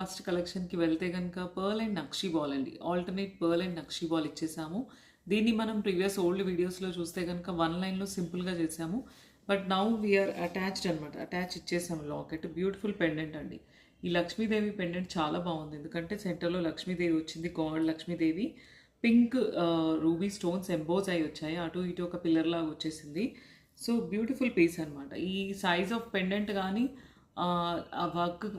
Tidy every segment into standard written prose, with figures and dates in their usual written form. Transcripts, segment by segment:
First కలెక్షన్‌కి వెళ్తే గనుక పర్ల్ అండ్ నక్షి బాల్ అండి. ఆల్టర్‌నేట్ పర్ల్ అండ్ నక్షి బాల్ ఇచ్చేసాము. దీన్ని మనం ప్రీవియస్ ఓల్డ్ వీడియోస్‌లో చూస్తే గనుక వన్ లైన్‌లో సింపుల్‌గా చేసాము. But now we are attached అనమాట. అటాచ్ ఇచ్చేసాము లాకెట్. బ్యూటిఫుల్ పెండెంట్ అండి. ఈ లక్ష్మీదేవి పెండెంట్ చాలా బాగుంది. ఎందుకంటే సెంటర్‌లో లక్ష్మీదేవి వచ్చింది. God Lakshmidevi pink ruby stones emboss అయ్యి వచ్చాయి. అటు ఇటు ఒక పిల్లర్ లాగా వచ్చేసింది. సో బ్యూటిఫుల్ పీస్ అనమాట. ఈ సైజ్ ఆఫ్ పెండెంట్ కానీ ఆ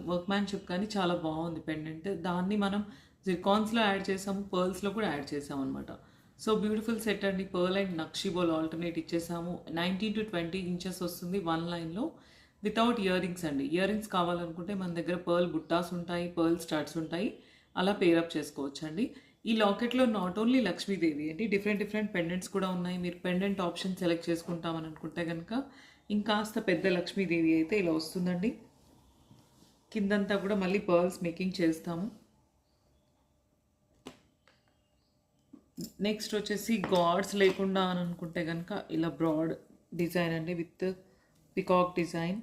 వర్క్‌మ్యాన్‌షిప్ కానీ చాలా బాగుంది పెండెంట్. దాన్ని మనం జిర్కాన్స్‌లో యాడ్ చేసాము. పర్ల్స్‌లో కూడా యాడ్ చేసామనమాట. సో బ్యూటిఫుల్ సెట్ అండి. పర్ల్ అండ్ నక్షి బాల్ ఆల్టర్నేట్ ఇచ్చేసాము. 19-20 ఇంచెస్ వస్తుంది వన్ లైన్‌లో వితౌట్ ఇయర్ రింగ్స్ అండి. ఇయర్ రింగ్స్ కావాలనుకుంటే మన దగ్గర పర్ల్ బుట్టాస్ ఉంటాయి, పర్ల్ స్టడ్స్ ఉంటాయి. అలా పేరప్ చేసుకోవచ్చండి. ఈ లాకెట్‌లో నాట్ ఓన్లీ లక్ష్మీదేవి అండి, డిఫరెంట్ డిఫరెంట్ పెండెంట్స్ కూడా ఉన్నాయి. మీరు పెండెంట్ ఆప్షన్ సెలెక్ట్ చేసుకుంటామని అనుకుంటే కనుక ఇంకాస్త పెద్ద లక్ష్మీదేవి అయితే ఇలా వస్తుందండి. కిందంతా కూడా మళ్ళీ పర్ల్స్ మేకింగ్ చేస్తాము. నెక్స్ట్ వచ్చేసి గాడ్స్ లేకుండా అని అనుకుంటే కనుక ఇలా బ్రాడ్ డిజైన్ అండి విత్ పికాక్ డిజైన్.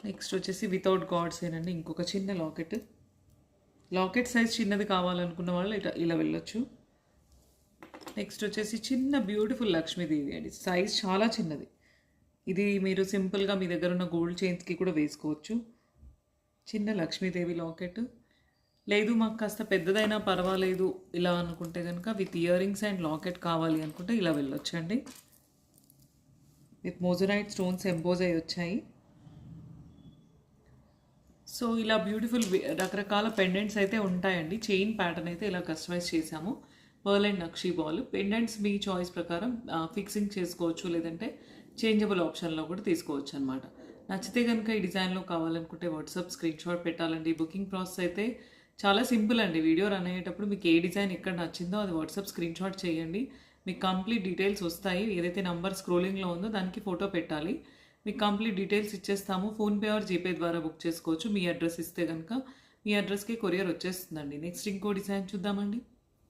నెక్స్ట్ వచ్చేసి వితౌట్ గాడ్స్ ఏనండి. ఇంకొక చిన్న లాకెట్ సైజ్ చిన్నది కావాలనుకున్న వాళ్ళు ఇలా వెళ్ళొచ్చు. నెక్స్ట్ వచ్చేసి చిన్న బ్యూటిఫుల్ లక్ష్మీదేవి అండి. సైజ్ చాలా చిన్నది. ఇది మీరు సింపుల్గా మీ దగ్గర ఉన్న గోల్డ్ చైన్స్కి కూడా వేసుకోవచ్చు. చిన్న లక్ష్మీదేవి లాకెట్. లేదు మాకు కాస్త పెద్దదైనా పర్వాలేదు ఇలా అనుకుంటే కనుక with ear rings and locket కావాలి అనుకుంటే ఇలా వెళ్ళొచ్చండి. విత్ మోజరైట్ స్టోన్స్ ఎంపోజ్ అయ్యి వచ్చాయి. సో ఇలా బ్యూటిఫుల్ రకరకాల పెండెంట్స్ అయితే ఉంటాయండి. చైన్ ప్యాటర్న్ అయితే ఇలా కస్టమైజ్ చేసాము. పర్ల్ అండ్ నక్షి బాల్ పెండెంట్స్ మీ చాయిస్ ప్రకారం ఫిక్సింగ్ చేసుకోవచ్చు, లేదంటే చేంజబుల్ ఆప్షన్లో కూడా తీసుకోవచ్చు అనమాట. నచ్చితే కనుక ఈ డిజైన్లో కావాలనుకుంటే వాట్సాప్ స్క్రీన్ షాట్ పెట్టాలండి. బుకింగ్ ప్రాసెస్ అయితే చాలా సింపుల్ అండి. వీడియో రన్ అయ్యేటప్పుడు మీకు ఏ డిజైన్ ఎక్కడ నచ్చిందో అది వాట్సాప్ స్క్రీన్ షాట్ చేయండి. మీకు కంప్లీట్ డీటెయిల్స్ వస్తాయి. ఏదైతే నంబర్ స్క్రోలింగ్లో ఉందో దానికి ఫోటో పెట్టాలి. మీకు కంప్లీట్ డీటెయిల్స్ ఇచ్చేస్తాము. ఫోన్పే ఆర్ జీపే ద్వారా బుక్ చేసుకోవచ్చు. మీ అడ్రస్ ఇస్తే కనుక మీ అడ్రస్కి కొరియర్ వచ్చేస్తుందండి. నెక్స్ట్ ఇంకో డిజైన్ చూద్దామండి.